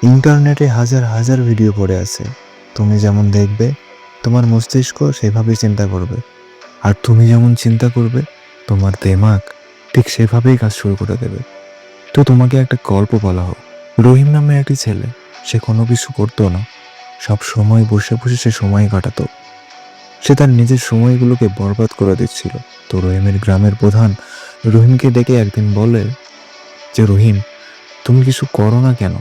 ইন্টারনেটে হাজার হাজার ভিডিও পড়ে আছে। তুমি যেমন দেখবে, তোমার মস্তিষ্ক সেভাবেই চিন্তা করবে। আর তুমি যেমন চিন্তা করবে, তোমার দিমাগ ঠিক সেভাবেই কাজ শুরু করে দেবে। তো তোমাকে একটা গল্প বলা হোক। রহিম নামে একটি ছেলে, সে কোনো কিছু করতো না, সব সময় বসে বসে সে সময় কাটাতো। সে তার নিজের সময়গুলোকে বরবাদ করে দিচ্ছিল। তো রহিমের গ্রামের প্রধান রহিমকে ডেকে একদিন বলে যে, রহিম, তুমি কিছু করো না কেন?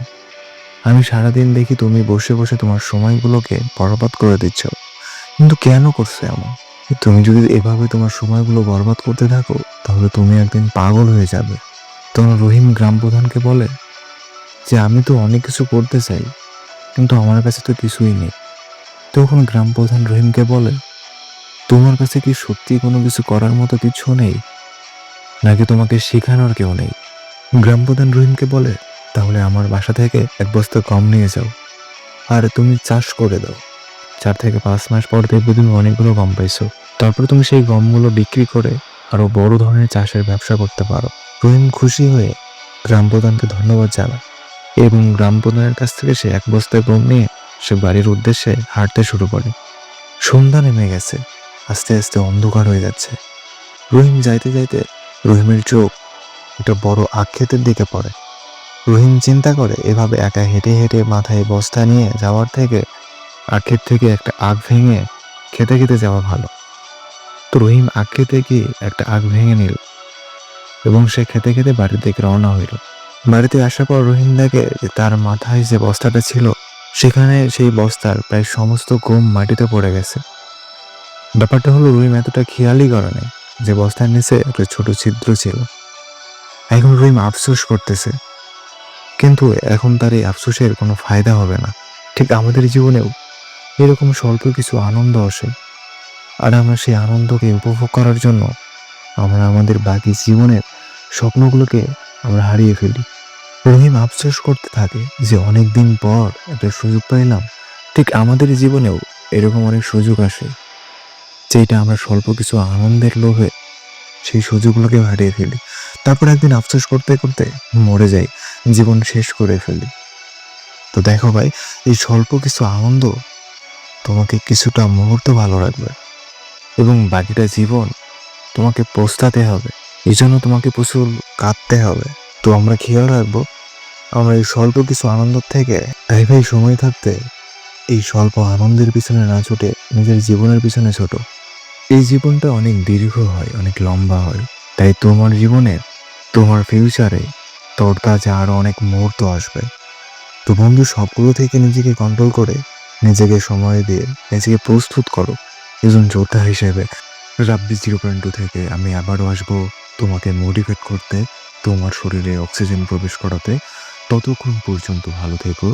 আমি সারাদিন দেখি তুমি বসে বসে তোমার সময়গুলোকে বরবাদ করে দিচ্ছ, কিন্তু কেন করছো এমন? তুমি যদি এভাবে তোমার সময়গুলো বরবাদ করতে থাকো, তাহলে তুমি একদিন পাগল হয়ে যাবে। তখন রহিম গ্রাম প্রধানকে বলে যে, আমি তো অনেক কিছু করতে চাই, কিন্তু আমার কাছে তো কিছুই নেই। তখন গ্রাম প্রধান রহিমকে বলে, তোমার কাছে কি সত্যি কোনো কিছু করার মতো কিছু নেই, নাকি তোমাকে শেখানোর কেউ নেই? গ্রাম প্রধান রহিমকে বলে, তাহলে আমার বাসা থেকে এক বস্তা গম নিয়ে যাও, আর তুমি চাষ করে দাও। 4 থেকে 5 মাস পর দেখবে তুমি অনেকগুলো গম পাইছো। তারপর তুমি সেই গমগুলো বিক্রি করে আরো বড় ধরনের চাষের ব্যবসা করতে পারো। রহিম খুশি হয়ে গ্রাম প্রধানকে ধন্যবাদ জানায় এবং গ্রাম প্রধানের কাছ থেকে সে এক বস্তা গম নিয়ে সে বাড়ির উদ্দেশ্যে হাঁটতে শুরু করে। সন্ধ্যা নেমে গেছে, আস্তে আস্তে অন্ধকার হয়ে যাচ্ছে। রহিম যাইতে যাইতে রহিমের চোখ একটা বড় আখ ক্ষেতের দিকে পড়ে। রহিম চিন্তা করে, এভাবে একা হেঁটে হেঁটে মাথায় বস্তা নিয়ে যাওয়ার থেকে আখের থেকে একটা আখ ভেঙে খেতে খেতে যাওয়া ভালো। তো রহিম আখ খেতে গিয়ে একটা আখ ভেঙে নিল এবং সে খেতে খেতে বাড়ির দিকে রওনা হইল। বাড়িতে আসার পর রহিম দেখে যে তার মাথায় যে বস্তাটা ছিল, সেখানে সেই বস্তার প্রায় সমস্ত গম মাটিতে পড়ে গেছে। ব্যাপারটা হলো, রহিম এতটা খেয়ালই করে নাই যে বস্তার নিচে একটা ছোট ছিদ্র ছিল। এখন রহিম আফসোস করতেছে, কিন্তু এখন তার এই আফসোসের কোনো ফায়দা হবে না। ঠিক আমাদের জীবনেও এরকম স্বল্প কিছু আনন্দ আসে, আর আমরা সেই আনন্দকে উপভোগ করার জন্য আমরা আমাদের বাকি জীবনের স্বপ্নগুলোকে আমরা হারিয়ে ফেলি। রহিম আফসোস করতে থাকে যে অনেক দিন পর একটা সুযোগ পাইলাম। ঠিক আমাদের জীবনেও এরকম অনেক সুযোগ আসে, যেটা আমরা স্বল্প কিছু আনন্দের লোভে সেই সুযোগগুলোকে হারিয়ে ফেলি। তারপর একদিন আফসোস করতে করতে মরে যাই, জীবন শেষ করে ফেলি। তো দেখো ভাই, এই স্বল্প কিছু আনন্দ তোমাকে কিছুটা মুহূর্ত ভালো রাখবে, এবং বাকিটা জীবন তোমাকে পস্তাতে হবে। এই জন্য তোমাকে প্রচুর কাঁদতে হবে। তো আমরা খেয়াল রাখবো, আমরা এই স্বল্প কিছু আনন্দ থেকে তাই ভাই সময় থাকতে এই স্বল্প আনন্দের পিছনে না ছুটে নিজের জীবনের পিছনে ছোট। এই জীবনটা অনেক দীর্ঘ হয়, অনেক লম্বা হয়। তাই তোমার জীবনে, তোমার ফিউচারে তরতাজা আরো অনেক মুহূর্ত আসবে। তো বন্ধু, সবগুলো থেকে নিজেকে কন্ট্রোল করে, নিজেকে সময় দিয়ে নিজেকে প্রস্তুত করো একজন যোদ্ধা হিসেবে। রাব্বি 0.2 থেকে আমি আবারও আসবো তোমাকে মোটিভেট করতে, তোমার শরীরে অক্সিজেন প্রবেশ করাতে। ততক্ষণ পর্যন্ত ভালো থেকো।